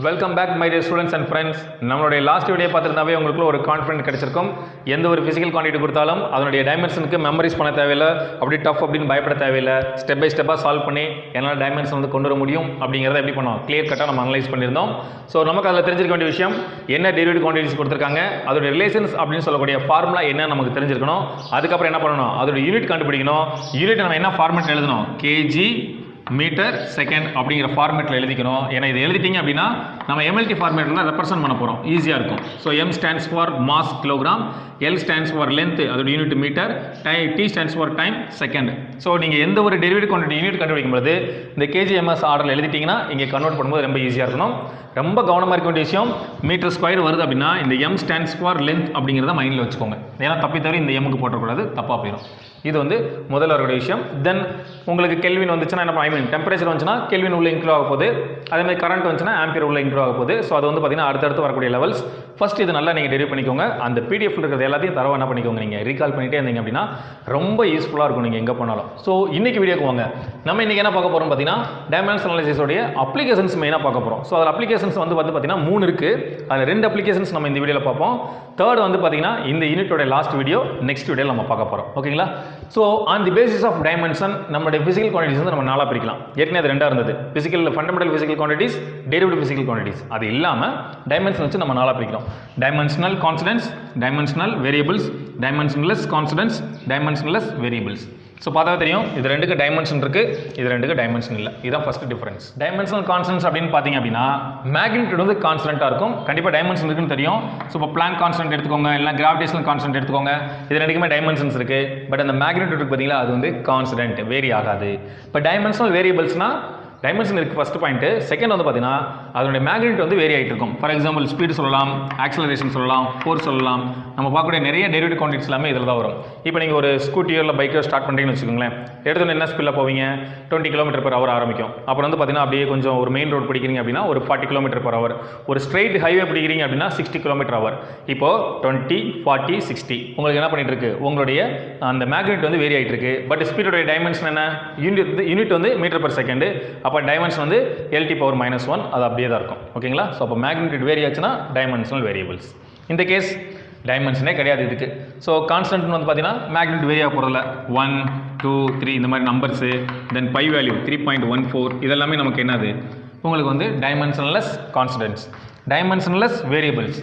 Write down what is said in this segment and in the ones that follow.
Welcome back my dear students and friends. நம்மளுடைய last video பார்த்துருந்தாவே உங்களுக்கு ஒரு கான்ஃபிடென்ட் கிடைச்சிருக்கும். எந்த ஒரு ஃபிசிக்கல் குவான்டிட்டி கொடுத்தாலும் அதனுடைய டைமென்ஷனுக்கு மெமரிஸ் பண்ண தேவையில்லை, அப்படி டஃப் அப்படின்னு பயப்பட தேவையில்லை. ஸ்டெப் பை ஸ்டெப்பாக சால்வ் பண்ணி என்னால் டைமென்ஷன் வந்து கொண்டு வர முடியும் அப்படிங்கிறத எப்படி பண்ணோம், கிளியர் கட்டாக நம்ம அனலைஸ் பண்ணியிருந்தோம். ஸோ நமக்கு அதில் தெரிஞ்சிருக்க வேண்டிய விஷயம் என்ன, டெரிவேட்டிவ் குவான்டிட்டிஸ் கொடுத்துருக்காங்க, அதோட ரிலேஷன்ஸ் அப்படின்னு சொல்லக்கூடிய ஃபார்முலா என்ன நமக்கு தெரிஞ்சிருக்கணும். அதுக்கப்புறம் என்ன பண்ணணும், அதோட யூனிட் கண்டுபிடிக்கணும். யூனிட் நம்ம என்ன ஃபார்மேட் எழுதணும், கேஜி மீட்டர் செகண்ட் அப்படிங்கிற ஃபார்மேட்டில் எழுதிக்கணும். ஏன்னா இது எழுதிட்டீங்க அப்படின்னா நம்ம எம்எல்டி ஃபார்மேட்டில் ரெப்ரசென்ட் பண்ண போகிறோம், ஈஸியாக இருக்கும். So M stands for mass kilogram, L stands for length அதோட unit metre, T stands for time second. So நீங்கள் எந்த ஒரு டெரிவேட்டிவ் குவான்டிட்டி யூனிட் கண்டுபிடிக்கும் போது இந்த கேஜிஎம்எஸ் ஆர்டரில் எழுதிட்டிங்கன்னா இங்கே கன்வெர்ட் பண்ணும்போது ரொம்ப ஈஸியாக இருக்கணும். ரொம்ப கவனமாக இருக்க வேண்டிய விஷயம், மீட்டர் ஸ்கொயர் வருது அப்படின்னா இந்த எம் ஸ்டாண்ட்ஸ் ஃபார் லென்த் அப்படிங்கிறத மைண்டில் வச்சுக்கோங்க. ஏன்னா தப்பி தவிர இந்த எம்முக்கு போட்டக்கூடாது, தப்பாக போயிடும். இது வந்து முதல்ல வரக்கூடிய விஷயம். தென் உங்களுக்கு கெல்வின் வந்துச்சுன்னா என்ன, ஐ மீன் டெம்பரேச்சர் வந்துச்சுன்னா கெல்வின் உள்ள இன்க்ளூ ஆக போகுது. அதேமாதிரி கரண்ட் வந்துச்சுன்னா ஆம்பியர் உள்ள இன்க்ளூ ஆக போகுது. ஸோ அது வந்து பார்த்தீங்கன்னா அடுத்தடுத்து வரக்கூடிய லெவல்ஸ். ஃபர்ஸ்ட் இது நல்லா நீங்கள் டெரிவ் பண்ணிக்கோங்க. அந்த பிடிஎஃப்ல இருக்கிறது எல்லாத்தையும் தரவா என்ன பண்ணிக்கோங்க, நீங்கள் ரீகால் பண்ணிட்டே இருந்தீங்க அப்படின்னா ரொம்ப யூஸ்ஃபுல்லாக இருக்கும் நீங்கள் எங்கே போனாலும். ஸோ இன்னைக்கு வீடியோக்கு வாங்க. நம்ம இன்னைக்கு என்ன பார்க்க போகிறோம் பார்த்தீங்கன்னா டைமென்ஷனல் அனாலிசிஸோடைய அப்ளிகேஷன்ஸ் மெயினாக பார்க்க போகிறோம். ஸோ அதில் அப்ளிகேஷன்ஸ் வந்து பார்த்தீங்கன்னா 3 இருக்குது. அதில் 2 அப்ளிகேஷன்ஸ் நம்ம இந்த வீடியோவில் பார்ப்போம். தேர்ட் வந்து பார்த்தீங்கன்னா இந்த யூனிட்டோட லாஸ்ட் வீடியோ நெக்ஸ்ட் வீடியோவில் நம்ம பார்க்க போகிறோம். ஓகேங்களா? So on the basis of dimension நம்மளுடைய பிசிக்கல் குவான்டிட்டிஸ் வந்து நம்ம 4 பிரிக்கலாம். ஏற்கனவே அது 2 இருந்தது, physical fundamental physical quantities, derivative physical quantities. அது இல்லாமல் டைமென்ஷன் வச்சு நம்ம 4 பிரிக்கிறோம். Dimensional constants, dimensional variables, dimensionless constants, dimensionless variables. So பார்த்தா தெரியும் இது 2க்கு டைமென்ஷன் இருக்குது, இது 2க்கு டைமென்ஷன் இல்லை. இதுதான் ஃபர்ஸ்ட் டிஃபரன்ஸ். டைமென்ஷனல் கான்ஸ்டன்ட்ஸ் அப்படின்னு பார்த்தீங்க அப்படின்னா மேக்னிட்யூட் வந்து கான்ஸ்டன்ட்டாக இருக்கும். கண்டிப்பாக டைமென்ஷன் இருக்குன்னு தெரியும். ஸோ இப்போ பிளாங்க் கான்ஸ்டன்ட் எடுத்துக்கோங்க, இல்லை கிராவிடேஷனல் கான்ஸ்டன்ட் எடுத்துக்கோங்க. இது 2க்குமே டைமென்ஷன்ஸ் இருக்குது. பட் அந்த மேக்னிட்யூட் பார்த்தீங்களா, அது வந்து கான்ஸ்டன்ட், வேரி ஆகாது. இப்போ டைமென்ஷனல் வேரியபிள்ஸ்னா டைமென்ஷன் இருக்குது ஃபர்ஸ்ட் பாயிண்ட். செகண்ட் வந்து பார்த்தீங்கன்னா அதனுடைய மேக்னிட்யூட் வந்து வேரி ஆகிட்டு இருக்கும். ஃபார் எக்ஸாம்பிள் ஸ்பீடு சொல்லலாம், ஆக்சலரேஷன் சொல்லலாம், ஃபோர்ஸ் சொல்லலாம். நம்ம பார்க்கக்கூடிய நிறைய டெரிவேட்டிவ் குவான்டிட்டிஸ் எல்லாமே இதில் தான் வரும். இப்போ நீங்கள் ஒரு ஸ்கூட்டியோ இல்லை பைக்கோ ஸ்டார்ட் பண்ணுறீங்கன்னு வச்சுக்கோங்களேன். எடுத்தோன்னு என்ன ஸ்பீடில் போவீங்க, 20 km/h ஆரம்பிக்கும். அப்புறம் வந்து பார்த்தீங்கன்னா அப்படியே கொஞ்சம் ஒரு மெயின் ரோடு பிடிக்கிறீங்க அப்படின்னா ஒரு 40 km/h. ஒரு ஸ்ட்ரெயிட் ஹைவே பிடிக்கிறீங்க அப்படின்னா 60 km/h. இப்போ 20, 40, 60 உங்களுக்கு என்ன பண்ணிட்டு இருக்கு, உங்களுடைய அந்த மேக்னிட்யூட் வந்து வேரி ஆகிட்டு இருக்கு. பட் ஸ்பீடோடைய டைமென்ஷன் என்ன, யூனிட் வந்து மீட்டர் பர் செகண்ட். அப்போ டைமென்ஷன் வந்து LT⁻⁻1 அது அப்படியே தான் இருக்கும். ஓகேங்களா? ஸோ அப்போ மேக்னிட்யூட் வேரி ஆச்சுன்னா டைமென்ஷனல் வேரியபிள்ஸ். இந்த கேஸ் டைமென்ஷனே கிடையாது இதுக்கு. ஸோ கான்ஸ்டன்ட் வந்து பார்த்தீங்கன்னா மேக்னிட்யூட் வேரி ஆக போகிறதில்ல. 1, 2, 3 இந்த மாதிரி நம்பர்ஸு, தென் பை வேல்யூ 3.14 இதெல்லாமே நமக்கு என்னது, உங்களுக்கு வந்து டைமென்ஷன்லெஸ் கான்ஸ்டன்ட்ஸ், டைமென்ஷன்லெஸ் வேரியபிள்ஸ்.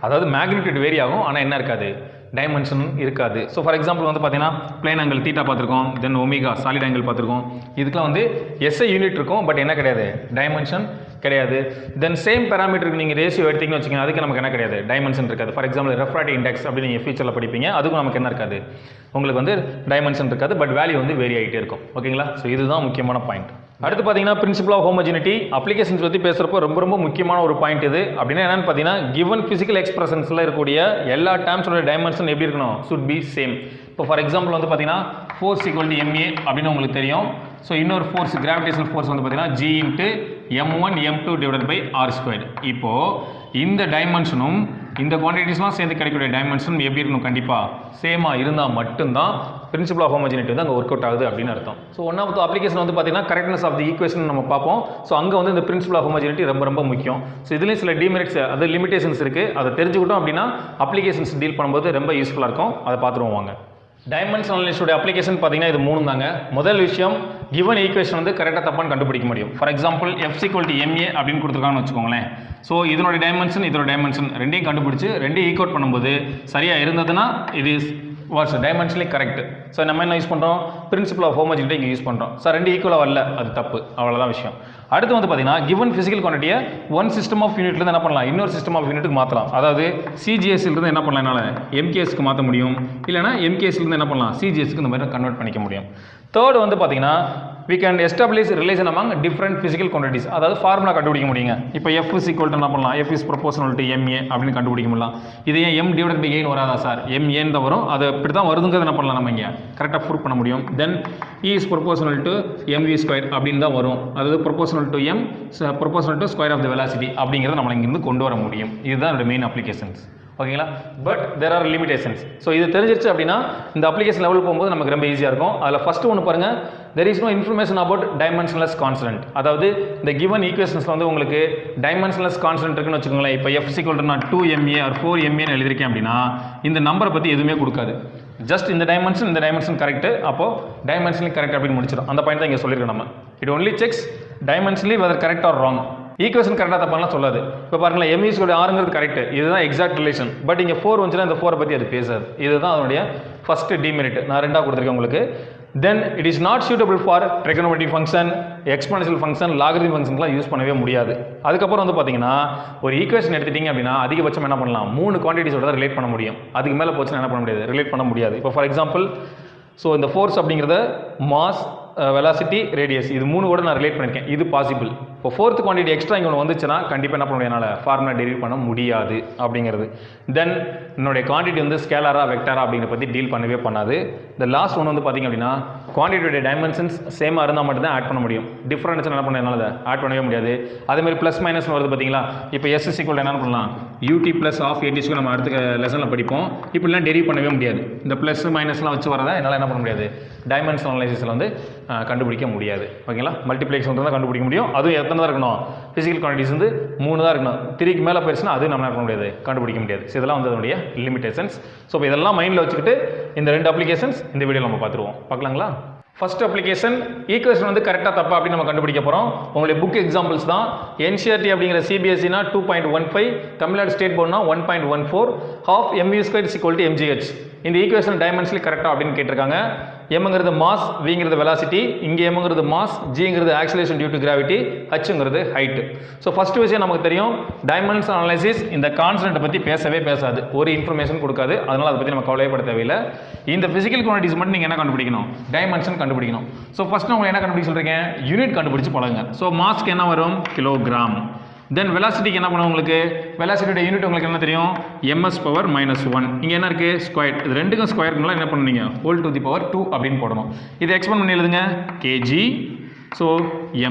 அதாவது மேக்னிட்யூட் வேரி ஆகும், ஆனால் என்ன இருக்காது, டைமென்ஷன் இருக்காது. ஸோ ஃபார் எக்ஸாம்பிள் வந்து பார்த்தீங்கன்னா பிளேன் ஆங்கிள் தீட்டா பார்த்துருக்கோம், தென் ஒமேகா சாலிட் ஆங்கிள் பார்த்துருக்கோம். இதுக்கெலாம் வந்து எஸ்ஐ யூனிட் இருக்கும், பட் என்ன கிடையாது, டைமென்ஷன் கிடையாது. தென் சேம் பேராமீட்டருக்கு நீங்கள் ரேஷியோ எடுத்தீங்கன்னு வச்சுக்கோங்க, அதுக்கு நமக்கு என்ன கிடையாது, டைமென்ஷன் இருக்காது. ஃபார் எக்ஸாம்பிள் ரெஃப்ராக்டிவ் இண்டெக்ஸ் அப்படின்னு நீங்கள் ஃபியூச்சரில் படிப்பீங்க, அதுக்கும் நமக்கு என்ன இருக்காது, உங்களுக்கு வந்து டைமென்ஷன் இருக்காது, பட் வேல்யூ வந்து வேரி ஆகிட்டே இருக்கும். ஓகேங்களா? ஸோ இதுதான் முக்கியமான பாயிண்ட். அடுத்து பார்த்தீங்கன்னா பிரின்சிபல் ஆஃப் ஹோமோஜெனிட்டி அப்ளிகேஷன்ஸ் பற்றி பேசுகிறப்போ ரொம்ப முக்கியமான ஒரு பாயிண்ட் இது. அப்படின்னா என்னன்னு பார்த்தீங்கன்னா கிவன் ஃபிசிக்கல் எக்ஸ்பிரஷன்ஸில் இருக்கக்கூடிய எல்லா டேர்ம்ஸோட டைமென்ஷன் எப்படி இருக்கணும், சுட் பி சேம். இப்போ ஃபார் எக்ஸாம்பிள் வந்து பார்த்தீங்கன்னா ஃபோர்ஸ் ஈக்குவல் டு MA அப்படின்னு உங்களுக்கு தெரியும். ஸோ இன்னொரு ஃபோர்ஸ் கிராவிடேஷனல் ஃபோர்ஸ் வந்து பார்த்தீங்கன்னா G×M1M2/R². இப்போது இந்த டைமென்ஷனும் இந்த குவான்டிட்டிஸ்லாம் சேர்ந்து கிடைக்கக்கூடிய டைமென்ஷன் எப்படி இருக்கணும், கண்டிப்பாக சேமாக இருந்தால் மட்டும்தான் பிரின்சிபல் ஆஃப் ஹோமோஜெனிட்டி வந்து அங்கே ஒர்க் அவுட் ஆகுது அப்படின்னு அர்த்தம். So one of the application வந்து பார்த்தீங்கன்னா கரெக்ட்னஸ் ஆஃப் தி ஈக்குவேஷன் நம்ம பார்ப்போம். ஸோ அங்கே வந்து இந்த பிரின்சிபல் ஆஃப் ஹோமோஜெனிட்டி ரொம்ப முக்கியம். ஸோ இதுலேயும் சில டிமெரிட்ஸ், அது லிமிடேஷன்ஸ் இருக்குது. அதை தெரிஞ்சுக்கிட்டோம் அப்படின்னா அப்ளிகேஷன்ஸ் டீல் பண்ணும்போது ரொம்ப யூஸ்ஃபுல்லாக இருக்கும். அதை பார்த்துருவோம் வாங்க. டைமென்ஷனல் அனாலிசிஸோட அப்ளிகேஷன் பார்த்தீங்கன்னா இது 3 தாங்க. முதல் விஷயம், கிவன் ஈக்குவேஷன் வந்து கரெக்டாக தப்பான்னு கண்டுபிடிக்க முடியும். ஃபார் எக்ஸாம்பிள் F = MA அப்படின்னு கொடுத்துருக்காங்கன்னு வச்சுக்கோங்களேன். ஸோ இதனோட டைமென்ஷன் இதோட டைமென்ஷன் ரெண்டையும் கண்டுபிடிச்சு ரெண்டையும் ஈக்குவேட் பண்ணும்போது சரியாக இருந்ததுன்னா இது வாட்ஸ் டைமென்ஷனலி கரெக்ட். ஸோ நம்ம என்ன யூஸ் பண்ணுறோம், பிரின்சிபல் ஆஃப் ஹோமோஜெனிட்டி இங்கே யூஸ் பண்ணுறோம். சார் 2 ஈக்குவலாக வரல, அது தப்பு, அவ்வளோதான் விஷயம். அடுத்து வந்து பார்த்தீங்கன்னா கிவன் ஃபிசிக்கல் குவான்டிட்டியை ஒன் சிஸ்டம் ஆஃப் யூனிட்லேருந்து என்ன பண்ணலாம், இன்னொரு சிஸ்டம் ஆஃப் யூனிட்டுக்கு மாற்றலாம். அதாவது CGS-லேருந்து என்ன பண்ணலாம், என்னால் MKS-க்கு மாற்ற முடியும், இல்லைனா MKS-லேருந்து என்ன பண்ணலாம், CGS-க்கு இந்த மாதிரி கன்வெர்ட் பண்ணிக்க முடியும். தேர்ட் வந்து பார்த்தீங்கன்னா we can establish relation among different physical quantities. அதாவது ஃபார்முலா கண்டுபிடிக்க முடியுங்க. இப்போ F is equal to என்ன பண்ணலாம், F is proportional to MA அப்படின்னு கண்டுபிடிக்க முடியலாம். இது ஏன் M/A வராதா சார், MA தான் வரும். அது இப்படி தான் வருதுங்கிறது என்ன பண்ணலாம், நம்ம இங்கே கரெக்டாக ப்ரூவ் பண்ண முடியும். தென் E is proportional to mv² அப்படின்னு தான் வரும். அதாவது proportional to proportional to square of the velocity அப்படிங்கிறத நம்ம இங்கிருந்து கொண்டு வர முடியும். இதுதான் என்னோட மெயின் அப்ளிகேஷன்ஸ். ஓகேங்களா. But there are limitations. So இது தெரிஞ்சிருச்சு அப்படின்னா இந்த அப்ளிகேஷன் லெவல் போகும்போது நமக்கு ரொம்ப ஈஸியாக இருக்கும். அதில் ஃபஸ்ட்டு ஒன்று பாருங்கள், there is no information about dimensionless constant. அதாவது இந்த கிவன் ஈக்குவேஷன்ஸில் வந்து உங்களுக்கு டைமென்ஷன்லெஸ் கான்ஸ்டன்ட் இருக்குன்னு வச்சுக்கோங்களேன். இப்போ எஃப் = நான் 2ma or 4maன்னு எழுதியிருக்கேன் அப்படின்னா இந்த நம்பரை பற்றி எதுவுமே கொடுக்காது. ஜஸ்ட் இந்த டைமென்ஷன் கரெக்ட், அப்போ டைமென்ஷனலி கரெக்ட் அப்படின்னு முடிச்சிடும். அந்த பாயிண்ட் தான் இங்கே சொல்லியிருக்கோம் நம்ம. It only checks dimensionally whether correct or wrong. Equation கரெக்டாக தப்பாலாம் சொல்லாது. இப்போ பாருங்களேன், m = r கரெக்ட், இதுதான் எக்ஸாக்ட் ரிலேஷன். பட் இங்கே 4 வந்துச்சுன்னா இந்த 4 பற்றி அது பேசாது. இதுதான் அதனுடைய ஃபர்ஸ்ட் டிமெரிட். நான் ரெண்டாக கொடுத்துருக்கேன் உங்களுக்கு. Then it is not suitable for trigonometric function, exponential function, logarithm ஃபங்க்ஷன்லாம் யூஸ் பண்ணவே முடியாது. அதுக்கப்புறம் வந்து பார்த்தீங்கன்னா ஒரு ஈக்குவேஷன் எடுத்துட்டீங்க அப்படின்னா அதிகபட்சம் என்ன பண்ணலாம், 3 குவான்டிட்டிஸோட தான் ரிலேட் பண்ண முடியும். அதுக்கு மேலே போச்சுன்னா என்ன பண்ண முடியாது, ரிலேட் பண்ண முடியாது. இப்போ ஃபார் எக்ஸாம்பிள், ஸோ இந்த ஃபோர்ஸ் அப்படிங்கிறத மாஸ், வெலாசிட்டி, ரேடியஸ், இது 3 கூட நான் ரிலேட் பண்ணியிருக்கேன். இது பாசிபிள். இப்போ 4th குவான்டிட்டி எக்ஸ்ட்ரா இங்கே ஒன்று வந்துச்சுன்னா கண்டிப்பாக என்ன பண்ண முடியும், என்னால் ஃபார்முலா டெரிவ் பண்ண முடியாது அப்படிங்கிறது. தென் என்னுடைய குவான்டிட்டி வந்து ஸ்கேலாரா வெக்டாரா அப்படிங்கிற பற்றி டீல் பண்ணவே பண்ணாது. இந்த லாஸ்ட் ஒன்று வந்து பார்த்திங்க அப்படின்னா குவான்டிட்டியோட டைமென்ஷன்ஸ் சேமாக இருந்தால் மட்டும்தான் ஆட் பண்ண முடியும். டிஃப்ரென்ஸ் என்ன பண்ண என்னால் ஆட் பண்ணவே முடியாது. அதேமாதிரி ப்ளஸ் மைனஸ்னு வருது பார்த்தீங்களா. இப்போ S = என்ன பண்ணலாம், ut + ½ AT² நம்ம அடுத்த லெசனில் படிப்போம். இப்படிலாம் டெரிவ் பண்ணவே முடியாது. இந்த ப்ளஸ் மைனஸ்லாம் வச்சு வரதை என்னால் என்ன பண்ண முடியாது, டைமென்ஷனல் அனலைசிஸில் வந்து கண்டுபிடிக்க முடியாது. ஓகேங்களா. மல்டிப்ளெக்ஸ் தான் கண்டுபிடிக்க முடியும். அதுவும் எத்தனை தான் இருக்கணும், ஃபிசிக்கல் குவான்டிட்டிஸ் வந்து 3 தான் இருக்கணும். 3க்கு மேலே போயிடுச்சுன்னா அது நம்ம என்ன பண்ண முடியாது, கண்டுபிடிக்க முடியாது. ஸோ இதெல்லாம் வந்து அதனுடைய லிமிடேஷன்ஸ். ஸோ இப்போ இதெல்லாம் மைண்டில் வச்சுக்கிட்டு இந்த 2 அப்ளிகேஷன்ஸ் இந்த வீடியோவில் நம்ம பார்த்துருவோம். பார்க்கலாங்களா. ஃபர்ஸ்ட் அப்ளிகேஷன், ஈக்குவேஷன் வந்து கரெக்டாக தப்பா அப்படின்னு நம்ம கண்டுபிடிக்க போகிறோம். உங்களுடைய புக் எக்ஸாம்பிள்ஸ் தான். NCERT அப்படிங்கிற CBSE 2.15, Tamil Nadu state போர்டுனா 1.14, half mu² = mgh. இந்த ஈக்குவேஷன் டைமென்ஷனலி கரெக்டாக அப்படின்னு கேட்டிருக்காங்க. எம்ங்கிறது மாஸ், விங்கிறது வெலாசிட்டி, இங்கே எம்ங்கிறது mass, ஜிங்கிறது oscillation due to gravity, ஹச்ங்கிறது height. So first விஷயம் நமக்கு தெரியும், டைமென்ஷனல் அனலைசிஸ் இந்த கான்ஸ்டன்ட்டை பற்றி பேசவே பேசாது, ஒரு இன்ஃபர்மேஷன் கொடுக்காது. அதனால் அதை பற்றி நம்ம கவலைப்பட தேவையில்லை. இந்த ஃபிசிக்கல் குவான்டிட்டிஸ் மட்டும் நீங்கள் என்ன கண்டுபிடிக்கணும், டைமென்ஷன் கண்டுபிடிக்கணும். ஸோ ஃபர்ஸ்ட் உங்களை என்ன கண்டுபிடிக்க சொல்கிறீங்க, யூனிட் கண்டுபிடிச்சு பழங்க. ஸோ மாஸ்க்கு என்ன வரும், கிலோகிராம். தென் வெலாசிட்டிக்கு என்ன பண்ணுவோம், உங்களுக்கு வெலாசிட்டியோட யூனிட் உங்களுக்கு என்ன தெரியும், ms⁻⁻1. இங்கே என்ன இருக்குது, ஸ்கொயர். இது ரெண்டுக்கும் ஸ்கொயருக்குலாம் என்ன பண்ணுவீங்க, ⁻²2 அப்படின்னு போடணும். இதை எக்ஸ்பேண்ட் பண்ணி எழுதுங்க, kg. So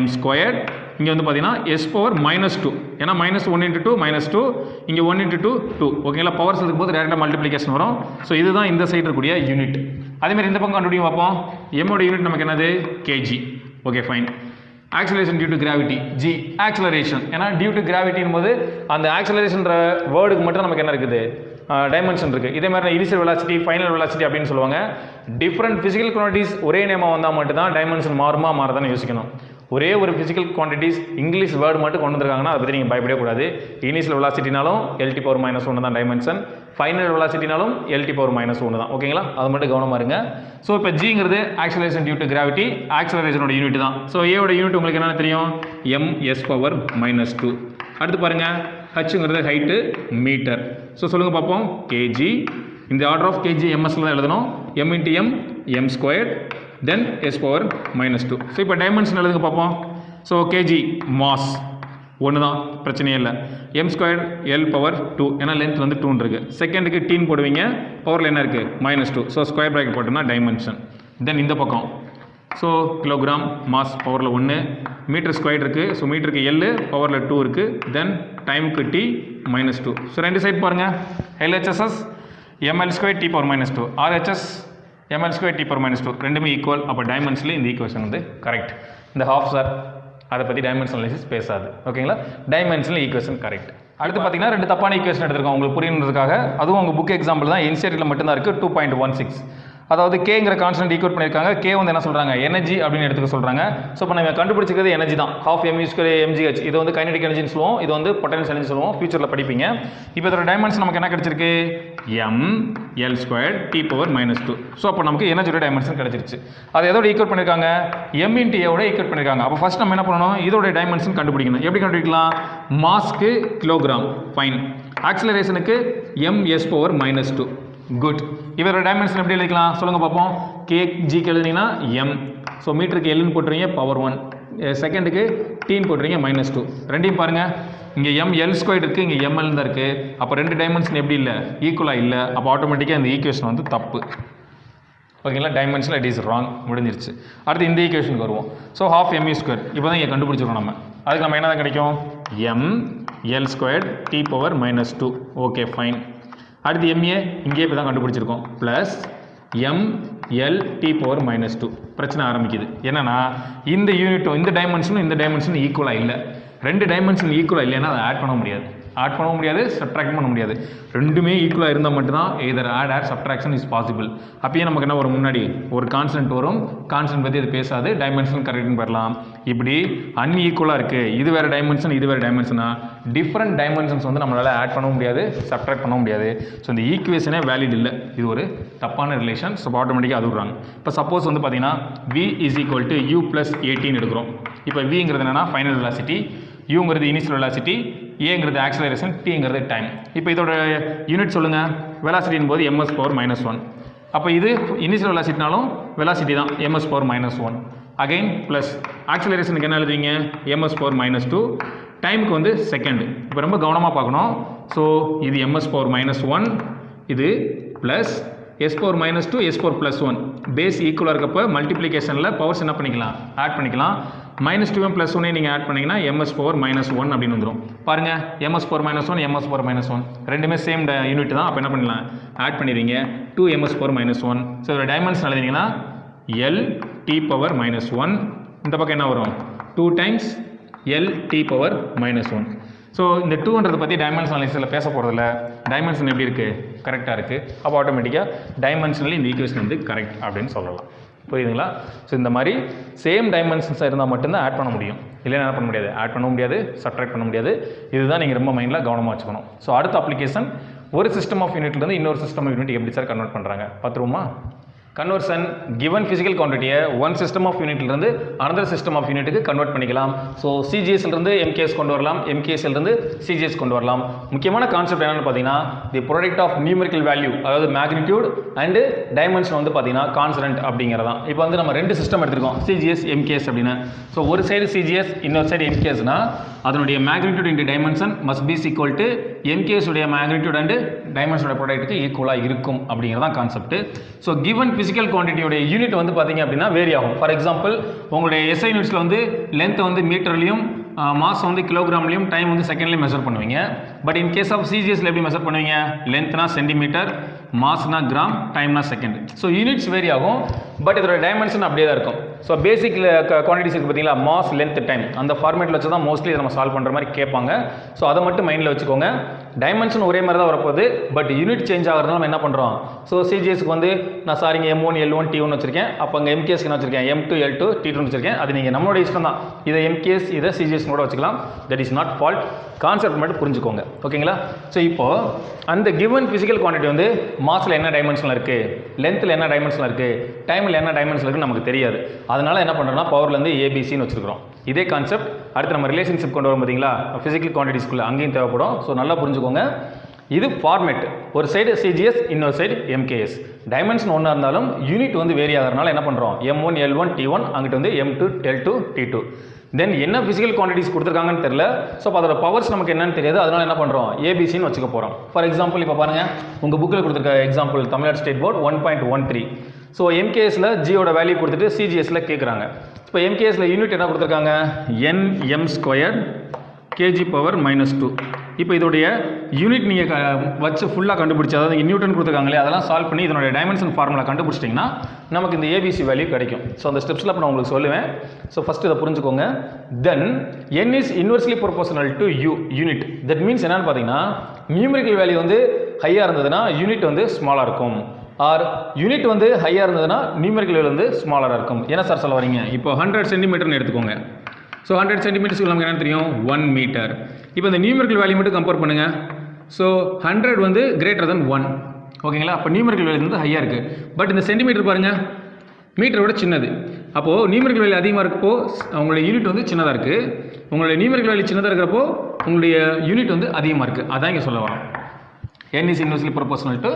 m². இங்கே வந்து பார்த்தீங்கன்னா s⁻−2, ஏன்னா -1 × 2 -2, இங்கே 1 × 2 2. ஓகேங்களா. பவர்ஸ் இருக்கும்போது டேரெக்டாக மல்டிப்ளிகேஷன் வரும். ஸோ இதுதான் இந்த சைடு இருக்கக்கூடிய யூனிட். அதேமாதிரி இந்த பக்கம் கண்டுபிடிக்க பார்ப்போம். எம்மோட யூனிட் நமக்கு என்னது, kg. Okay fine. Acceleration due to gravity, G acceleration. ஏன்னா டியூ டு கிராவிட்டின் போது அந்த ஆக்சிலரேஷன்ற வேர்டுக்கு மட்டும் நமக்கு என்ன இருக்குது, டைமென்ஷன் இருக்குது. இதே மாதிரி இனிஷியல் வெலாசிட்டி, ஃபைனல் வெலாசிட்டி அப்படின்னு சொல்லுவாங்க. டிஃப்ரெண்ட் ஃபிசிக்கல் குவான்டிட்டிஸ் ஒரே நேமாக வந்தால் மட்டும் தான் டைமென்ஷன் மாறுமா மாறுதான்னு யோசிக்கணும். ஒரே ஒரு ஃபிசிக்கல் குவான்டிட்டிஸ் இங்கிலீஷ் வேர்டு மட்டும் கொண்டு வந்திருக்காங்கன்னா அதை பற்றி நீங்கள் பயப்படவே கூடாது. இனிஷியல் வெலாசிட்டினாலும் L⁻⁻1 தான் டைமென்ஷன், ஃபைனல் வெலாசிட்டினாலும் L⁻⁻1 தான். ஓகேங்களா. அது மட்டும் கவனமாக இருங்க. ஸோ இப்போ ஜிங்கிறது ஆக்சிலரேஷன் டியூ டு கிராவிட்டி, ஆக்சிலரேஷனோட யூனிட் தான். ஸோ ஏவோட யூனிட் உங்களுக்கு என்ன தெரியும், ms⁻². அடுத்து பாருங்கள், ஹச்ங்கிறது ஹைட்டு, மீட்டர். ஸோ சொல்லுங்கள் பார்ப்போம், kg. இந்த ஆர்டர் ஆஃப் kg msல தான் எழுதணும். m × m, m², தென் s⁻−2. ஸோ இப்போ டைமென்ஷன் எழுதுங்க பார்ப்போம். ஸோ kg மாஸ் 1 தான், பிரச்சனையே இல்லை. m² L⁻2, ஏன்னா லென்த் வந்து 2 இருக்குது. செகண்டுக்கு டீன் போடுவீங்க, பவரில் என்ன இருக்குது, -2. ஸோ ஸ்கொயர் ப்ராக்கெட் போட்டோம்னா டைமென்ஷன். தென் இந்த பக்கம் ஸோ கிலோகிராம் மாஸ் பவரில் 1, மீட்டர் ஸ்கொயர் இருக்குது. ஸோ மீட்டருக்கு L, பவரில் 2 இருக்குது. தென் டைமுக்கு T -2. ஸோ ரெண்டு சைட் பாருங்கள், LHSS ml² T⁻−2, RHS ml² T⁻−2 ரெண்டுமே ஈக்குவல். அப்போ டைமென்ஷனலி இந்த ஈக்குவேஷன் வந்து கரெக்ட். இந்த ஹாஃப் சார் அதை பற்றி டைமென்ஷனல் அனலைசிஸ் பேசாது. ஓகேங்களா. Dimensional equation correct. அடுத்து பார்த்தீங்கன்னா 2 தப்பான ஈக்குவேஷன் எடுத்துருக்கோம் உங்களுக்கு புரியணுன்றதுக்காக. அதுவும் உங்கள் புக் எக்ஸாம்பிள் தான், NCERT மட்டும்தான் இருக்குது. 2.16. அதாவது கேங்கிற கான்ஸ்டன்ட் ஈக்குவேட் பண்ணியிருக்காங்க. கே வந்து என்ன சொல்கிறாங்க, எனர்ஜி அப்படின்னு எடுத்துக்க சொல்கிறாங்க. ஸோ இப்போ நம்ம கண்டுபிடிச்சிக்கிறது எனர்ஜி தான், ½ mu² mgh. இது வந்து கைனடிக் எனர்ஜின்னு சொல்லுவோம், இது வந்து பொட்டன்ஷியல் எனர்ஜி சொல்லுவோம். ஃபியூச்சரில் படிப்பீங்க. இப்போ இதோட டைமென்ஷன் நமக்கு என்ன கிடச்சிருக்கு, ml² T⁻−2. ஸோ அப்போ நமக்கு எனர்ஜியோட டைமென்ஷன் கிடச்சிருச்சு. அதை எதோட ஈக்குவேட் பண்ணியிருக்காங்க, m × a ஈக்குவேட் பண்ணியிருக்காங்க. அப்போ ஃபர்ஸ்ட் நம்ம என்ன பண்ணணும், இதோட டைமென்ஷன் கண்டுபிடிக்கணும். எப்படி கண்டுபிடிக்கலாம், மாஸ்க்கு கிலோகிராம், ஃபைன். ஆக்சிலரேஷனுக்கு ms⁻−2, குட். இவரோட டைமென்ஷன் எப்படி எழுதிக்கலாம் சொல்லுங்கள் பார்ப்போம். kg எழுதினீங்கன்னா m. ஸோ மீட்டருக்கு Lன்னு போட்டுருவீங்க, பவர் 1. செகண்டுக்கு டீன் போட்டுருவீங்க, -2. ரெண்டையும் பாருங்கள், இங்கே ml² இருக்குது, இங்கே ml தான் இருக்குது. அப்போ ரெண்டு டைமென்ஷன் எப்படி இல்லை, ஈக்குவலாக இல்லை. அப்போ ஆட்டோமேட்டிக்காக இந்த ஈக்குவேஷன் வந்து தப்பு. ஓகேங்களா. டைமென்ஷனில் இட் இஸ் ராங், முடிஞ்சிருச்சு. அடுத்து இந்த ஈக்குவேஷனுக்கு வருவோம். So ½ mu². இப்போ தான் இங்கே கண்டுபிடிச்சிருக்கோம் நம்ம. அதுக்கு நம்ம என்ன தான் கிடைக்கும், ml² T⁻−2. Okay fine. அடுத்து MA இங்கே இப்போ தான் கண்டுபிடிச்சிருக்கோம் ப்ளஸ் MLT⁻². பிரச்சனை ஆரம்பிக்குது என்னன்னா இந்த யூனிட்டும் இந்த டைமென்ஷனும் ஈக்குவலாக இல்லை. ரெண்டு டைமென்ஷன் ஈக்குவலாக இல்லைன்னா அதை ஆட் பண்ண முடியாது, சப்ட்ராக்ட் பண்ண முடியாது. ரெண்டுமே ஈக்குவலாக இருந்தால் மட்டும்தான் either add or subtraction is possible. அப்பயே நமக்கு என்ன வரும், முன்னாடி ஒரு கான்ஸ்டன்ட் வரும், கான்ஸ்டன்ட் பற்றி அது பேசாது, டைமென்ஷன் கரெக்ட்னு பெறலாம். இப்படி அன்ஈக்குவலாக இருக்குது, இது வேறு டைமென்ஷன் இது வேறு டைமென்ஷனா, டிஃப்ரெண்ட் டைமென்ஷன்ஸ் வந்து நம்மளால் ஆட் பண்ண முடியாது, சப்ட்ராக்ட் பண்ண முடியாது. ஸோ இந்த ஈக்குவேஷனே வேலிட் இல்லை, இது ஒரு தப்பான ரிலேஷன். ஸோ ஆட்டோமேட்டிக்காக அது விடுறாங்க. இப்போ சப்போஸ் வந்து பார்த்தீங்கன்னா V = U + 18 எடுக்கிறோம். இப்போ Vங்கிறது என்னென்னா ஃபைனல் வெலாசிட்டி, Uங்கிறது இனிஷியல் வெலாசிட்டி, ஏங்கிறது ஆக்சலரேஷன், Tங்கிறது டைம். இப்போ இதோட யூனிட் சொல்லுங்கள். வெலாசிட்டின் போது ms⁻⁻1. அப்போ இது இனிஷியல் வெலாசிட்டினாலும் வெலாசிட்டி தான் ms⁻⁻1. அகைன் ப்ளஸ் ஆக்சலரேஷனுக்கு என்ன எழுதுவீங்க ms⁻⁻2. டைமுக்கு வந்து செகண்ட். இப்போ ரொம்ப கவனமாக பார்க்கணும். ஸோ இது ms⁻⁻1, இது ப்ளஸ் s⁻⁻2 s⁻+1. பேஸ் ஈக்குவலாக இருக்கப்போ மல்டிப்ளிகேஷனில் பவர்ஸ் என்ன பண்ணிக்கலாம், ஆட் பண்ணிக்கலாம். -2m + 1 நீங்கள் ஆட் பண்ணிங்கன்னா ms⁻⁻1 அப்படின்னு வந்துடும். பாருங்கள் ms⁻⁻1 ms⁻⁻1 ரெண்டுமே சேம் யூனிட் தான். அப்போ என்ன பண்ணலாம், ஆட் பண்ணிடுவீங்க 2ms⁻⁻1. ஸோ இதோட டைமென்ஷன் எழுதிங்கன்னா LT⁻⁻1. இந்த பக்கம் என்ன வரும் 2 டைம்ஸ் LT⁻⁻1. ஸோ இந்த 200 பற்றி டைமென்ஷன் அனாலிசிஸில் பேச போகிறதில்ல. டைமென்ஷன் எப்படி இருக்குது, கரெக்டாக இருக்குது. அப்போ ஆட்டோமேட்டிக்காக டைமென்ஷனலி இந்த ஈக்குவேஷன் வந்து கரெக்ட் அப்படின்னு சொல்லலாம். புரியுதுங்களா? ஸோ இந்த மாதிரி சேம் டைமென்ஷன்ஸாக இருந்தால் மட்டும்தான் ஆட் பண்ண முடியும், இல்லைன்னா என்ன பண்ண முடியாது, ஆட் பண்ண முடியாது, சப்ட்ராக்ட் பண்ண முடியாது. இதுதான் நீங்கள் ரொம்ப மைண்டில் கவனமாக வச்சுக்கணும். ஸோ அடுத்த அப்ளிகேஷன், ஒரு சிஸ்டம் ஆஃப் யூனிட்லேருந்து இன்னொரு சிஸ்டம் ஆஃப் யூனிட் எப்படி சார் கன்வெர்ட் பண்ணுறாங்க பார்த்துருவோமா? கன்வர்ஷன் கிவன் ஃபிசிக்கல் குவான்டிட்டியை ஒன் சிஸ்டம் ஆஃப் யூனிட்லேருந்து அனதர் சிஸ்டம் ஆஃப் யூனிட்டுக்கு கன்வெர்ட் பண்ணிக்கலாம். ஸோ சிஜிஎஸ்லேருந்து MKS கொண்டு வரலாம், MKSலேருந்து CGS கொண்டு வரலாம். முக்கியமான கான்செப்ட் என்னென்னு பார்த்தீங்கன்னா the product of numerical value, அதாவது மேக்னிடியூட் அண்டு டைமென்ஷன் வந்து பார்த்தீங்கன்னா கான்ஸ்டன்ட் அப்படிங்கிறதான். இப்போ வந்து நம்ம ரெண்டு சிஸ்டம் எடுத்துருக்கோம், CGS MKS அப்படின்னு. ஸோ ஒரு சைடு CGS இன்னொரு சைடு MKSனா அதனுடைய magnitude into dimension must be equal to MKS உடைய மேக்னிடியூட் அண்டு டைமென்ஷனோட ப்ராடக்ட்டுக்கு ஈக்குவலாக இருக்கும் அப்படிங்கிறதான் கான்செப்ட். ஸோ கிவன் ஃபிசிக்கல் குவான்டிட்டியோட யூனிட் வந்து பார்த்தீங்க அப்படின்னா வேரி ஆகும். ஃபார் எக்ஸாம்பிள் உங்களுடைய SI யூனிட்ஸில் வந்து லென்த் வந்து மீட்டர்லையும், மாஸ் வந்து கிலோகிராம்லையும், டைம் வந்து செகண்ட்லையும் மெஷர் பண்ணுவீங்க. பட் இன் கேஸ் ஆஃப் CGSல எப்படி மெஷர் பண்ணுவீங்க, லென்த்னா சென்டிமீட்டர், மாஸ்னா கிராம், டைம்னா செகண்ட். ஸோ யூனிட்ஸ் வேரி ஆகும், பட் இதோட டைமென்ஷன் அப்படியே தான் இருக்கும். ஸோ பேசிக் குவான்டிட்டிஸ் இருக்குது பார்த்தீங்களா, மாஸ், லென்த், டைம், அந்த ஃபார்மேட்டில் வச்சு தான் மோஸ்ட்லி நம்ம சால்வ் பண்ணுற மாதிரி கேட்பாங்க. ஸோ அதை மட்டும் மைண்டில் வச்சுக்கோங்க. டைமென்ஷன் ஒரே மாதிரி தான் வரப்போகுது, பட் யூனிட் சேஞ்ச் ஆகிறதுனால நம்ம என்ன பண்ணுறோம். ஸோ CGSக்கு வந்து நான் சாரிங்க M1 L1 T1 வச்சிருக்கேன், அப்போ அங்கே MKSக்கு என்ன வச்சிருக்கேன் M2 L2 T2 வச்சிருக்கேன். அது நீங்கள் நம்மளோட இஷ்டம் தான், இதை MKS இதை CGS கூட வச்சுக்கலாம். That is not fault, concept மட்டும் புரிஞ்சுக்கோங்க. ஓகேங்களா? ஸோ இப்போது அந்த கிவன் ஃபிசிக்கல் குவான்டிட்டி வந்து மாஸில் என்ன டைமென்ஷனில் இருக்குது, லென்த்தில் என்ன டைமென்ஷனில் இருக்குது, டைமில் என்ன டைமென்ஷனில் இருக்குன்னு நமக்கு தெரியாது. அதனால் என்ன பண்ணுறோம்னா பவர்லேருந்து ABCன்னு வச்சுருக்கிறோம். இதே கான்செப்ட் அடுத்து நம்ம ரிலேஷன்ஷிப் கொண்டு வரும் பார்த்தீங்களா, ஃபிசிக்கல் குவான்டிட்டிஸ்குள்ளே அங்கேயும் தேவைப்படும். ஸோ நல்லா புரிஞ்சுக்கோங்க. இது ஃபார்மேட், ஒரு சைடு CGS இன்னொரு சைடு MKS. டைமென்ஷன் ஒன்றா இருந்தாலும் யூனிட் வந்து வேரி ஆகிறதுனால என்ன பண்ணுறோம், M1 L1 T1, அங்கிட்டு வந்து M2 L2 T2. தென் என்ன ஃபிசிக்கல் குவான்டிட்டிஸ் கொடுத்துருக்காங்கன்னு தெரியல. ஸோ அதோட பவர்ஸ் நமக்கு என்னன்னு தெரியாது, அதனால் என்ன பண்ணுறோம் ABCன்னு வச்சுக்க போகிறோம். ஃபார் எக்ஸாம்பிள் இப்போ பாருங்கள், உங்கள் புக்கில் கொடுத்துருக்க example Tamil Nadu state board 1.13. So MKSல Gயோட value கொடுத்துட்டு CGSல கேட்குறாங்க. இப்போ MKSல யூனிட் என்ன கொடுத்துருக்காங்க, Nm² kg⁻−2. இப்போ இதோடைய யூனிட் நீங்கள் வச்சு ஃபுல்லாக கண்டுபிடிச்சி, அதாவது இங்கே நியூட்டன் கொடுத்துருக்காங்களே அதெல்லாம் சால்வ் பண்ணி இதனுடைய டைமென்ஷன் ஃபார்முலா கண்டுபிடிச்சிட்டிங்கன்னா நமக்கு இந்த ABC வேல்யூ கிடைக்கும். ஸோ அந்த ஸ்டெப்ஸில் இப்போ நான் உங்களுக்கு சொல்லுவேன். ஸோ ஃபஸ்ட்டு இதை புரிஞ்சுக்கோங்க. தென் N is inversely proportional to unit. That means என்னென்னு பார்த்தீங்கன்னா நியூமெரிக்கல் வேல்யூ வந்து ஹையாக இருந்ததுன்னா யூனிட் வந்து ஸ்மாலாக இருக்கும், ஆர் யூனிட் வந்து ஹையாக இருந்ததுன்னா நியூமெரிக்கல் வேல்யூ வந்து ஸ்மாலராக இருக்கும். என்ன சார் சொல்ல வரீங்க, இப்போ 100 சென்டிமீட்டர்னு எடுத்துக்கோங்க. ஸோ 100 சென்டிமீட்டர்ஸ்க்கு நமக்கு என்ன தெரியும், 1 மீட்டர். இப்போ இந்த நியூமெரிக்கல் வேல்யூ மட்டும் கம்பேர் பண்ணுங்கள். ஸோ 100 வந்து கிரேட்டர் தென் 1. ஓகேங்களா? அப்போ நியூமெரிக்கல் வேல்யூ வந்து ஹையாக இருக்குது. பட் இந்த சென்டிமீட்டர் பாருங்கள், மீட்டரோட சின்னது. அப்போது நியூமெரிக்கல் வேல்யூ அதிகமாக இருக்கப்போ உங்களுடைய யூனிட் வந்து சின்னதாக இருக்குது. உங்களுடைய நியூமெரிக்கல் வேல்யூ சின்னதாக இருக்கிறப்போ உங்களுடைய யூனிட் வந்து அதிகமாக இருக்குது. அதான் இங்கே சொல்ல வரோம். N is inversely proportional to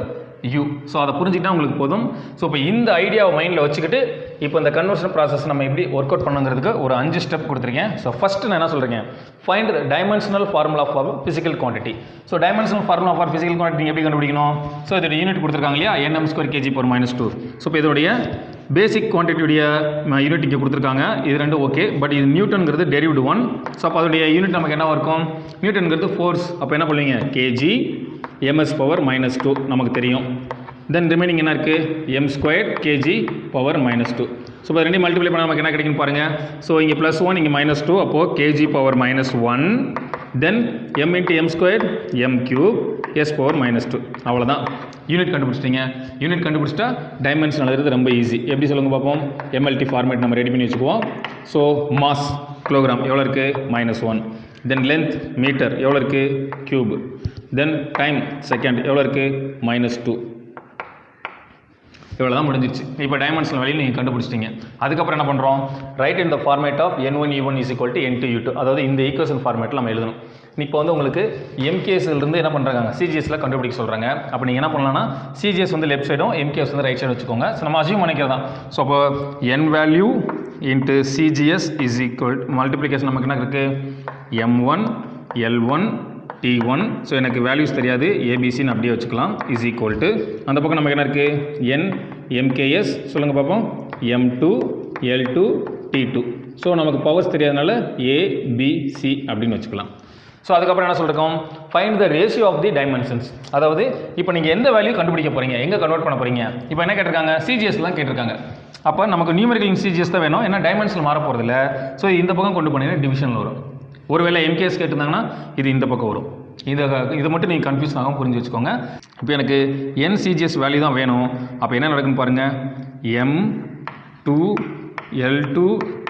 U. So அதை புரிஞ்சுக்கிட்டா உங்களுக்கு போதும். ஸோ இப்போ இந்த ஐடியாவை மைண்டில் வச்சுக்கிட்டு இப்போ இந்த கன்வர்ஷன் ப்ராசஸ் நம்ம எப்படி ஒர்க் அவுட் பண்ணுங்கிறதுக்கு ஒரு 5 ஸ்டெப் கொடுத்துருக்கேன். ஸோ ஃபஸ்ட்டு நான் என்ன சொல்கிறேன், find dimensional formula for physical quantity. So dimensional formula for physical quantity எப்படி கண்டுபிடிக்கணும். ஸோ இதோட யூனிட் கொடுத்துருக்காங்க இல்லையா, Nm² kg⁻−2. ஸோ இப்போ இதோடைய பேசிக் குவான்டிட்டியுடைய யூனிட் இங்கே கொடுத்துருக்காங்க. இது ரெண்டும் ஓகே, பட் இது நியூட்டன்ங்கிறது டெரிவ்டு 1. ஸோ அப்போ அதோடைய யூனிட் நமக்கு என்ன இருக்கும், நியூட்டன்ங்கிறது ஃபோர்ஸ். அப்போ என்ன பண்ணுவீங்க, kg ms பவர் -2 நமக்கு தெரியும். தென் ரிமைனிங் என்ன இருக்குது m² kg பவர் -2. ஸோ இப்போ ரெண்டையும் மல்டிப்ளை பண்ணால் நமக்கு என்ன கிடைக்குன்னு பாருங்கள். ஸோ இங்கே +1 இங்கே -2 அப்போது kg பவர் -1 தென் m × m² m³ s power -2. அவ்வளோதான், யூனிட் கண்டுபிடிச்சிட்டிங்க. யூனிட் கண்டுபிடிச்சிட்டா டைமென்ஷன் எழுதுறது ரொம்ப ஈஸி. எப்படி சொல்லுங்க பார்ப்போம். MLT ஃபார்மேட் நம்ம ரெடி பண்ணி வச்சுக்குவோம். ஸோ மாஸ் கிலோகிராம் எவ்வளோ இருக்குது -1. தென் லென்த் மீட்டர் எவ்வளோ இருக்குது கியூப். தென் டைம் செகண்ட் எவ்வளோ இருக்குது -2. இவ்வளோ தான் முடிஞ்சிச்சு. இப்போ டைமென்ஷனல் வேல்யூ நீங்கள் கண்டுபிடிச்சிட்டிங்க. அதுக்கப்புறம் என்ன பண்ணுறோம், write in the format of n1 e1 = n2 e2. அதாவது இந்த ஈக்குவேஷன் ஃபார்மேட்டில் நம்ம எழுதணும். இப்போ வந்து உங்களுக்கு MKSலேருந்து என்ன பண்ணுறாங்க CGSல கண்டுபிடிக்க சொல்கிறாங்க. அப்போ நீங்கள் என்ன பண்ணலாம்னா CGS வந்து லெஃப்ட் சைடும் MKS வந்து ரைட் சைடு வச்சுக்கோங்க. ஸோ நம்ம அசியூம் பண்ணிக்கிறதான். ஸோ அப்போ n value into CGS is equal multiplication நமக்கு என்ன இருக்குது m1 l1 t1. ஸோ எனக்கு வேல்யூஸ் தெரியாது, ஏபிசின்னு அப்படியே வச்சுக்கலாம். இஸ் ஈக்குவல் டு அந்த பக்கம் நமக்கு என்ன இருக்குது n MKS சொல்லுங்கள் பார்ப்போம் m2 l2 t2. ஸோ நமக்கு பவர்ஸ் தெரியாதனால ABC அப்படின்னு வச்சுக்கலாம். ஸோ அதுக்கப்புறம் என்ன சொல்லிருக்கோம், find the ratio of the dimensions. அதாவது இப்போ நீங்கள் எந்த வேல்யூ கண்டுபிடிக்க போகிறீங்க, எங்கே கன்வெர்ட் பண்ண போகிறீங்க. இப்போ என்ன கேட்டிருக்காங்க, CGS தான் கேட்டிருக்காங்க. அப்போ நமக்கு நியூமெரிக்கல் CGS தான் வேணும், ஏன்னா டைமென்ஷன் மாற போகிறதில்ல. ஸோ இந்த பக்கம் கொண்டு போனீங்கன்னா டிவிஷனில் வரும். ஒருவேளை MKS கேட்டிருந்தாங்கன்னா இது இந்த பக்கம் வரும். இதை மட்டும் நீங்கள் கன்ஃபியூஸ் ஆகாமல் புரிஞ்சு வச்சுக்கோங்க. இப்போ எனக்கு CGS வேல்யூ தான் வேணும். அப்போ என்ன நடக்குன்னு பாருங்கள், m2 l2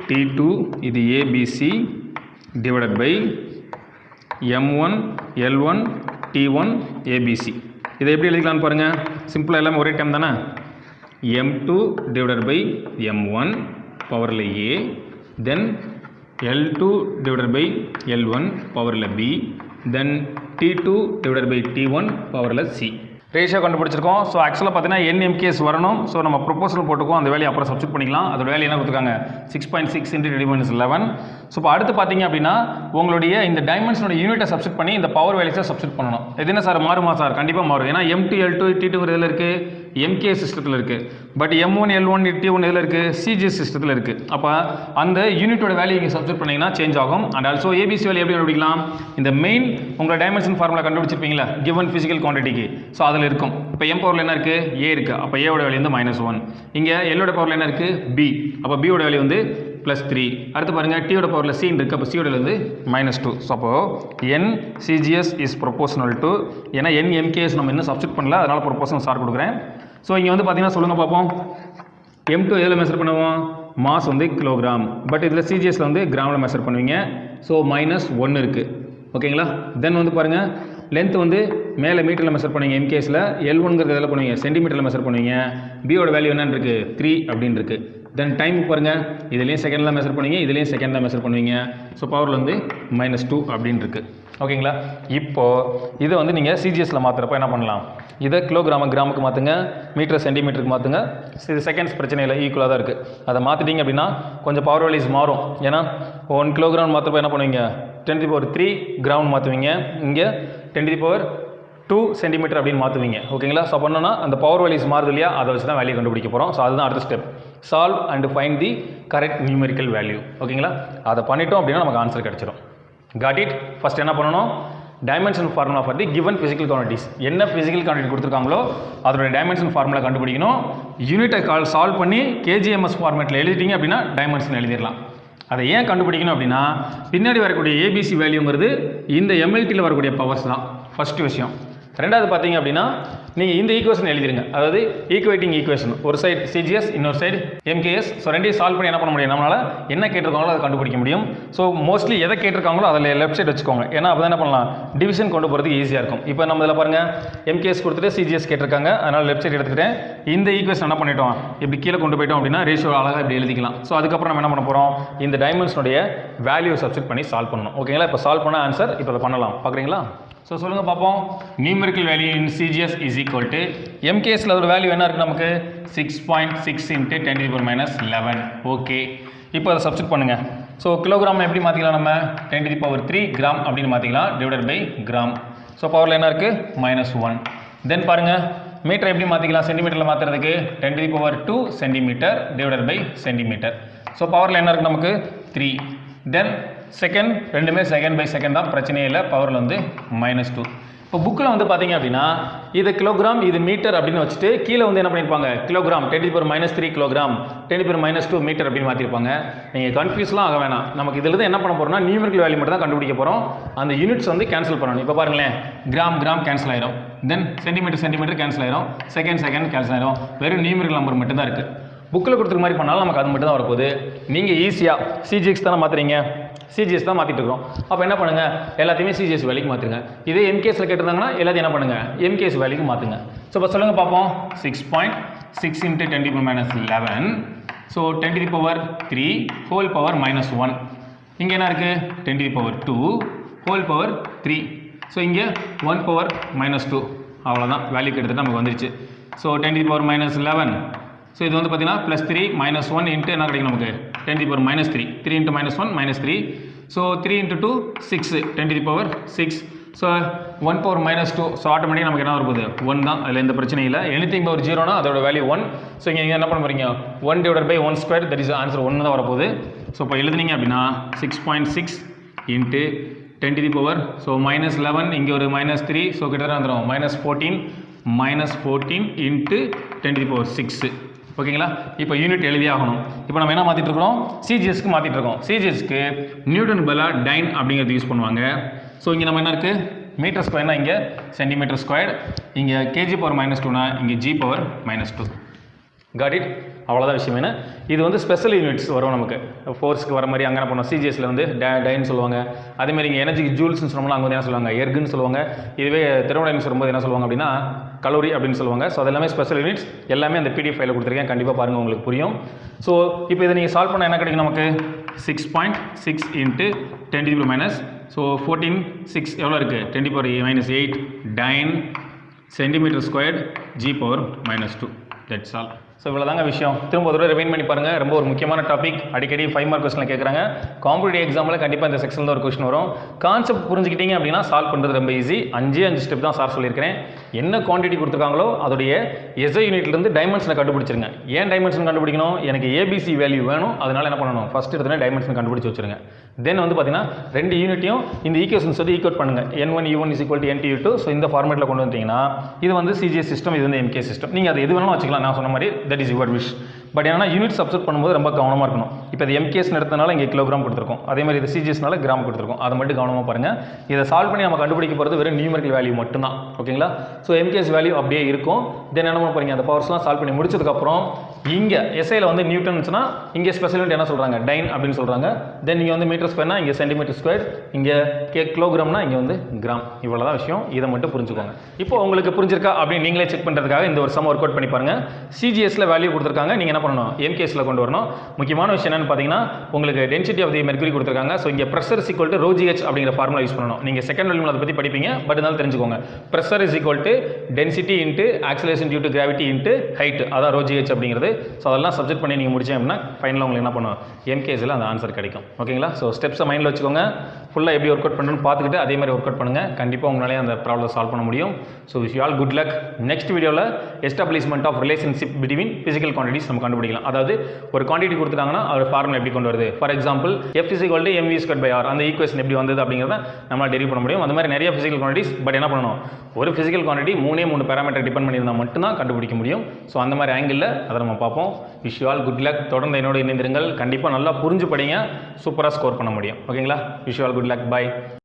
t2 இது ABC divided by m1 l1 t1 ABC. இதை எப்படி எழுதிக்கலான்னு பாருங்கள். சிம்பிளாக எல்லாமே ஒரே டைம் தானே. m2 டிவைடட் பை m1 பவரில் A then l2 divided by l1 பவரில் B then t2 divided by t1 பவரில் C. ரேஷியோ கண்டுபிடிச்சிருக்கோம். ஸோ ஆக்சுவலாக பார்த்தீங்கன்னா NMKS வரணும். ஸோ நம்ம ப்ரொபோசல் போட்டுக்கோம், அந்த வேலையை அப்புறம் சப்ஸ்டிட் பண்ணிக்கலாம். அதோட வேலையை என்ன கொடுத்துருக்காங்க 6.6 × 10⁻11. ஸோ இப்போ அடுத்து பார்த்தீங்க அப்படின்னா உங்களுடைய இந்த டைமென்ஷனோட யூனிட்டை சப்ஸ்டிட் பண்ணி இந்த பவர் வேல்யூஸை சப்ஸ்டிட் பண்ணணும். இது என்ன சார் மாறுமா சார், கண்டிப்பாக மாறும். ஏன்னா m2 l2 t2 இதில் இருக்குது, MKS சிஸ்டத்தில் இருக்குது. பட் m1 l1 t1 இதில் இருக்குது, CGS சிஸ்டத்தில் இருக்குது. அப்போ அந்த யூனிட்டோட வேல்யூ இங்கே சப்ஸ்டிட் பண்ணிங்கன்னா சேஞ்ச் ஆகும். அண்ட் ஆல்சோ ABC வேல்யூ எப்படி கண்டுபிடிக்கலாம், இந்த மெயின் உங்களோட டைமென்ஷன் ஃபார்முலா கண்டுபிடிச்சிருப்பீங்களா கிவன் ஃபிசிக்கல் குவான்டிட்டிக்கு. ஸோ அதில் இருக்கும். இப்போ m பவரில் என்ன இருக்குது A இருக்குது. அப்போ A ஓட வேல்யூ வந்து -1. இங்கே L ஓட பவரில் என்ன இருக்குது B. அப்போ B ஓட வேல்யூ வந்து +3. அடுத்து பாருங்கள் T ஓட பவரில் C இருக்குது. அப்போ C ஓட வந்து -2. ஸோ அப்போது n CGS is proportional to, ஏன்னா n MKS நம்ம இன்னும் சப்ஸ்டிட் பண்ணல, அதனால் ப்ரொபோஷனல் சார் கொடுக்குறேன். ஸோ இங்கே வந்து பார்த்தீங்கன்னா சொல்லுங்கள் பார்ப்போம், m2 எதில் மெஷர் பண்ணுவோம், மாஸ் வந்து கிலோகிராம். பட் இதில் CGSல வந்து கிராமில் மெஷர் பண்ணுவீங்க. ஸோ -1 இருக்குது. ஓகேங்களா. தென் வந்து பாருங்கள் லென்த் வந்து மேலே மீட்டரில் மெஷர் பண்ணுவீங்க MKSல, L1ங்கிறது எதில் பண்ணுவீங்க சென்டிமீட்டரில் மெஷர் பண்ணுவீங்க. பியோட வேல்யூ என்னன்னு இருக்குது 3 அப்படின்னு இருக்குது. தென் டைம் பாருங்கள், இதுலேயும் செகண்டில் மெஷர் பண்ணுவீங்க, இதுலேயும் செகண்டில் மெஷர் பண்ணுவீங்க. ஸோ பவரில் வந்து -2 அப்படின்னு இருக்குது. ஓகேங்களா. இப்போது இதை வந்து நீங்கள் CGSல மாற்றுறப்ப என்ன பண்ணலாம், இதை கிராமுக்கு மாற்றுங்க, மீட்டர் சென்டிமீட்டருக்கு மாற்றுங்க. இது செகண்ட்ஸ் பிரச்சனை இல்லை, ஈக்குவலாக தான் இருக்குது. அதை மாற்றிட்டீங்க அப்படின்னா கொஞ்சம் பவர் வேல்யூஸ் மாறும். ஏன்னா 1 கிலோகிராம் மாற்றுறப்ப என்ன பண்ணுவீங்க 10⁻³ கிராம் மாற்றுவீங்க, இங்கே 10⁻² சென்டிமீட்டர் அப்படின்னு மாற்றுவீங்க. ஓகேங்களா. ஸோ பண்ணோன்னா அந்த பவர் வேல்யூஸ் மாறுது இல்லையா, அதை வச்சு தான் வேல்யூ கண்டுபிடிக்க போகிறோம். ஸோ அதுதான் அடுத்த step, solve and find the correct numerical value. ஓகேங்களா. அதை பண்ணிட்டோம் அப்படின்னா நமக்கு ஆன்சர் கிடச்சிடும். Got it. ஃபஸ்ட் என்ன பண்ணணும், dimension formula for the given physical quantities. என்ன ஃபிசிக்கல் குவான்டிட்டி கொடுத்துருக்காங்களோ அதோட டைமென்ஷன் ஃபார்முலா கண்டுபிடிக்கணும். யூனிட்டை சால்வ் பண்ணி KGMS ஃபார்மேட்டில் எழுதிட்டீங்க அப்படின்னா டைமென்ஷன் எழுதிடலாம். அதை ஏன் கண்டுபிடிக்கணும் அப்படின்னா பின்னாடி வரக்கூடிய ABC வேல்யூங்கிறது இந்த MLTயில் வரக்கூடிய பவர்ஸ் தான் ஃபஸ்ட்டு விஷயம். ரெண்டாவது பார்த்தீங்க அப்படின்னா நீங்கள் இந்த ஈக்குவேஷன் எழுதிருங்க. அதாவது ஈக்குவேட்டிங் ஈக்குவேஷன், ஒரு சைடு CGS இன்னொரு சைடு MKS. ஸோ ரெண்டையும் சால்வ் பண்ணி என்ன பண்ண முடியும், நம்மளால் என்ன கேட்டிருக்காங்களோ அதை கண்டுபிடிக்க முடியும். ஸோ மோஸ்ட்லி எதை கேட்டிருக்காங்களோ அதில் லெஃப்ட் சைடு வச்சுக்கோங்க. ஏன்னா அப்போ தான் என்ன பண்ணலாம், டிவிஷன் கொண்டு போகிறதுக்கு ஈஸியாக இருக்கும். இப்போ நம்ம இதில் பாருங்கள் MKS கொடுத்துட்டு CGS கேட்டிருக்காங்க, அதனால் லெஃப்ட் சைடு எடுத்துக்கிட்டேன். இந்த ஈக்குவேஷன் என்ன பண்ணிட்டோம், இப்படி கீழே கொண்டு போயிட்டோம் அப்படின்னா ரேஷியோ அழகாக இப்படி எழுதிக்கலாம். ஸோ அதுக்கப்புறம் நம்ம என்ன பண்ண போகிறோம், இந்த டைமென்ஷனுடைய வேல்யூ சப்ஸ்டிட் பண்ணி சால்வ் பண்ணணும். ஓகேங்களா. இப்போ சால்வ் பண்ண ஆன்சர் இப்போ அதை பண்ணலாம், பார்க்குறீங்களா. ஸோ சொல்லுங்கள் பார்ப்போம், numerical value in CGS is equal to MKSல ஒரு வேல்யூ என்ன இருக்குது நமக்கு 6.6 × 10⁻11. ஓகே. இப்போ அதை சப்ஸ்டிட் பண்ணுங்கள். ஸோ கிலோகிராம் எப்படி மாற்றிக்கலாம், நம்ம 10⁻³ கிராம் அப்படின்னு மாற்றிக்கலாம், டிவைடட் பை கிராம். ஸோ பவரில் என்ன இருக்குது -1. தென் பாருங்கள் மீட்டர் எப்படி மாற்றிக்கலாம், சென்டிமீட்டரில் மாற்றுறதுக்கு 10⁻² centimetre divided by centimetre. So பவரில் என்ன இருக்குது நமக்கு 3. தென் செகண்ட் ரெண்டுமே செகண்ட் பை செகண்ட் தான், பிரச்சனையே இல்லை. பவரில் வந்து -2. இப்போ புக்கில் வந்து பார்த்தீங்க அப்படின்னா இது கிலோகிராம் இது மீட்டர் அப்படின்னு வச்சுட்டு கீழே வந்து என்ன பண்ணியிருப்பாங்க கிலோகிராம் 10⁻³ கிலோகிராம் 10⁻² மீட்டர் அப்படின்னு மாற்றிருப்பாங்க. நீங்கள் கன்ஃபியூஸ்லாம் ஆக வேணாம். நமக்கு இதில் தான் என்ன பண்ண போகிறோம்னா நியூமெரிக்கல் வேல்யூ மட்டும் தான் கண்டுபிடிக்க போகிறோம். அந்த யூனிட்ஸ் வந்து கேன்சல் பண்ணணும். இப்போ பாருங்களேன், கிராம் கேன்சல் ஆயிரும், தென் சென்டிமீட்டர் கேன்சல் ஆயிரும், செகண்ட் கேன்சல் ஆயிரும். வெறும் நியூமெரிக்கல் நம்பர் மட்டும் தான் இருக்குது. புக்கில் கொடுத்துருக்க மாதிரி பண்ணாலும் நமக்கு அது மட்டும் தான் வரப்போகுது. நீங்கள் ஈஸியாக சிஜிஎக்ஸ் தானே மாற்றுறீங்க, சிஜிஎஸ் தான் மாற்றிட்டு இருக்கோம். அப்போ என்ன பண்ணுங்கள், எல்லாத்தையுமே சிஜிஎஸ் வேல்யூக்கு மாற்றுங்க. இதே எம்கேஸில் கேட்டிருந்தாங்கன்னா எல்லாத்தையும் என்ன பண்ணுங்கள் எம்கேஎஸ் வேல்யூக்கு மாற்றுங்க. ஸோ இப்போ சொல்லுங்கள் பார்ப்போம். 6.6 × 10⁻11. So 10⁻³ whole power -1. இங்கே என்ன இருக்குது 10⁻2 ஹோல் பவர் 3. ஸோ இங்கே 1⁻−2. அவ்வளோதான், வேல்யூ கிட்டத்தட்ட நமக்கு வந்துருச்சு. ஸோ 10⁻11. ஸோ இது வந்து பார்த்தீங்கன்னா +3 -1 இன்ட்டு என்ன கிடைக்கும் நமக்கு 10⁻3. 3 × -1 -3. ஸோ 3 × 2 6 10⁻6. ஸோ 1⁻−2. ஸோ ஆட்டோமேட்டிக்காக நமக்கு என்ன வரப்போகுது 1 தான். அதில் எந்த பிரச்சனையும் இல்லை. எனிதிங் பவர் 0னா அதோட வேல்யூ 1. ஸோ இங்கே என்ன பண்ண போகிறீங்க 1/1², தட் இஸ் ஆன்சர் 1 தான் வரப்போகுது. ஸோ இப்போ எழுதுனீங்க அப்படின்னா 6.6 இன்ட்டு 10⁻, ஸோ -11, இங்கே ஒரு -3, ஸோ கிட்டத்தட்ட வந்துடும் -14 இன்ட்டு 10⁻6. ஓகேங்களா? இப்போ யூனிட் எழுதி ஆகணும். இப்போ நம்ம என்ன மாற்றிட்டு இருக்கோம், சிஜிஎஸ்க்கு மாற்றிட்டு இருக்கோம். சிஜிஎஸ்க்கு நியூட்டன் பலா டைன் அப்படிங்கிறது யூஸ் பண்ணுவாங்க. ஸோ இங்கே நம்ம என்ன இருக்குது மீட்டர் ஸ்கொயர்னா இங்கே சென்டிமீட்டர் ஸ்கொயர், இங்கே kg/-2னா இங்கே g/-2. Got it? அவ்வளோதான் விஷயம். என்ன இது வந்து ஸ்பெஷல் யூனிட்ஸ் வரும் நமக்கு ஃபோர்ஸ்க்கு வர மாதிரி. அங்கே என்ன பண்ணுவோம் சிஜிஎஸ்ல வந்து டைன்னு சொல்லுவாங்க. அதேமாதிரி இங்கே எனர்ஜிக்கு ஜூல்ஸ்னு சொன்னோம்னா அங்கே வந்து என்ன சொல்லுவாங்க எர்குன்னு சொல்லுவாங்க. இதுவே தெர்மோடைனமிக்ஸ் வரும்போது என்ன சொல்லுவாங்க அப்படின்னா கலோரி அப்படின்னு சொல்லுவாங்க. ஸோ அது எல்லாமே ஸ்பெஷல் யூனிட்ஸ். எல்லாமே அந்த பிடிஎஃப் ஃபைலில் கொடுத்துருக்கேன், கண்டிப்பாக பாருங்கள், உங்களுக்கு புரியும். ஸோ இப்போ இதை நீங்கள் சால்வ் பண்ண என்ன கிடைக்கும் நமக்கு 6.6 இன்ட்டு 10⁻, ஸோ 14 6 எவ்வளோ இருக்குது 10⁻8 time centimetre square g/-2. That's all. So இவ்வளோ தாங்க விஷயம். திரும்ப ஒரு தடவை ரிவைண்ட் பண்ணி பாருங்கள். ரொம்ப ஒரு முக்கியமான டாபிக். அடிக்கடி 5 மார்க் கொஸ்டினில் கேட்குறாங்க. காம்படிட்டிவ் எக்ஸாமில் கண்டிப்பாக இந்த செக்ஷனில் ஒரு கொஸ்டின் வரும். கான்செப்ட் புரிஞ்சுக்கிட்டீங்க அப்படின்னா சால்வ் பண்ணுறது ரொம்ப ஈஸி. 5 ஸ்டெப் தான் சார் சொல்லியிருக்கிறேன். என்ன குவான்டிட்டி கொடுத்துருக்காங்களோ அதோடைய எஸ்ஐ யூனிட்லேருந்து டைமென்ஷனை கண்டுபிடிச்சிருங்க. ஏன் டைமென்ஷன் கண்டுபிடிக்கணும், எனக்கு ஏபிசி வேல்யூ வேணும். அதனால் என்ன பண்ணணும், ஃபஸ்ட்டு எடுத்தோடனே டைமென்ஷன் கண்டுபிடிச்சி வச்சுருங்க. தென் வந்து பார்த்தீங்கன்னா 2 யூனிட்டையும் இந்த ஈக்குவேஷன்ஸ் வந்து ஈக்குவேட் பண்ணுங்கள். N1 U1 = NT/U2. ஸோ இந்த ஃபார்மேட்டில் கொண்டு வந்தீங்கன்னா இது வந்து சிஜிஎஸ் சிஸ்டம், இது வந்து எம்கே சிஸ்டம். நீங்கள் அது எது வேணாலும் வச்சுக்கலாம். நான் சொன்ன மாதிரி that is your wish. But ஏன்னா யூனிட் சப்ஸ்டிட் பண்ணும்போது ரொம்ப கவனமாக இருக்கணும். இப்போ இது எம்கேஸ் எடுத்தனால இங்கே கிலோகிராம் கொடுத்துருக்கோம், அதே மாதிரி இது சிஜிஎஸ்னால கிராம் கொடுத்துருக்கோம். அதை மட்டும் கவனமாக பாருங்கள். இதை சால்வ் பண்ணி நம்ம கண்டுபிடிக்க போகிறது வெறும் நியூமெரிக்கல் வேல்யூ மட்டும்தான். ஓகேங்களா? ஸோ எம்கேஸ் வேல்யூ அப்படியே இருக்கும். தென் என்ன பண்ண போகிறீங்க, அந்த பவர்ஸ்லாம் சால்வ் பண்ணி முடிச்சதுக்கப்புறம் இங்கே எஸ்ஐயில் வந்து நியூட்டன்ஸ்னா இங்கே ஸ்பெஷல் யூனிட் என்ன சொல்கிறாங்க டைன் அப்படின்னு சொல்கிறாங்க. தென் இங்கே வந்து மீட்டர் ஸ்கொயர்னா இங்கே சென்டிமீட்டர் ஸ்கொயர், இங்கே கிலோகிராம்னா இங்கே வந்து கிராம். இவ்வளோ தான் விஷயம். இதை மட்டும் புரிஞ்சுக்கோங்க. இப்போ உங்களுக்கு புரிஞ்சிருக்கா அப்படின்னு நீங்களே செக் பண்ணுறதுக்காக இந்த ஒரு சம் ஒர்க் அவுட் பண்ணி பாருங்கள். சிஜிஎஸ்ல வேல்யூ கொடுத்துருக்காங்க, நீங்கள் என்ன பண்ணணும் எம்கேஸில் கொண்டு வரணும். முக்கியமான விஷயம் என்னன்னு பார்த்தீங்கன்னா உங்களுக்கு டென்சிட்டி ஆஃப் தி மெர்க்குரி கொடுத்துருக்காங்க. ஸோ இங்கே ப்ரெஷர் = ρgh அப்படிங்கிற ஃபார்முலா யூஸ் பண்ணணும். நீங்கள் செகண்ட் வேல்யூ அதை பற்றி படிப்பீங்க, பட் இருந்தாலும் தெரிஞ்சுக்கோங்க. Pressure = density into acceleration due to gravity into height, அதான் ρgh அப்படிங்கிறது. ஸோ அதெல்லாம் சப்ஜெக்ட் பண்ணி நீங்கள் முடிச்சேன் அப்படின்னா ஃபைனலாக உங்களுக்கு என்ன பண்ணும் எம்கேஸில் அந்த ஆன்சர் கிடைக்கும். ஓகேங்களா? ஸோ ஸ்டெப்ஸை மைண்டில் வச்சுக்கோங்க. ஃபுல்லாக எப்படி ஒர்க் அவுட் பண்ணுன்னு பார்த்துக்கிட்டு அதே மாதிரி ஒர்க் அவுட் பண்ணுங்கள். கண்டிப்பாக உங்களாலே அந்த ப்ராப்ளம் சால்வ் பண்ண முடியும். So wish you all good luck. Next வீடியோவில் establishment of relationship between physical quantities நம்ம கண்டுபிடிக்கலாம். அதாவது ஒரு குவான்டிட்டி கொடுத்துட்டாங்கன்னா அது ஃபார்முலா எப்படி கொண்டு வருது. ஃபார் எக்ஸாம்பிள் F = mv²/r, அந்த ஈக்குவேஷன் எப்படி வந்தது அப்படிங்கிறத நம்மளால் டெரிவ் பண்ண முடியும். அந்த மாதிரி நிறைய ஃபிசிக்கல் குவான்டிட்டிஸ். பட் என்ன பண்ணணும், ஒரு ஃபிசிக்கல் குவான்டிட்டி 3 பேராமீட்டர் டிபெண்ட் பண்ணியிருந்தால் மட்டும்தான் கண்டுபிடிக்க முடியும். ஸோ அந்த மாதிரி ஆங்கிளில் அதை நம்ம பார்ப்போம். Wish you all good luck. தொடர்ந்து என்னோட இணைந்திருங்கள். கண்டிப்பாக நல்லா புரிஞ்சு படிங்க, சூப்பராக ஸ்கோர் பண்ண முடியும். ஓகேங்களா? Wish you all good luck. By.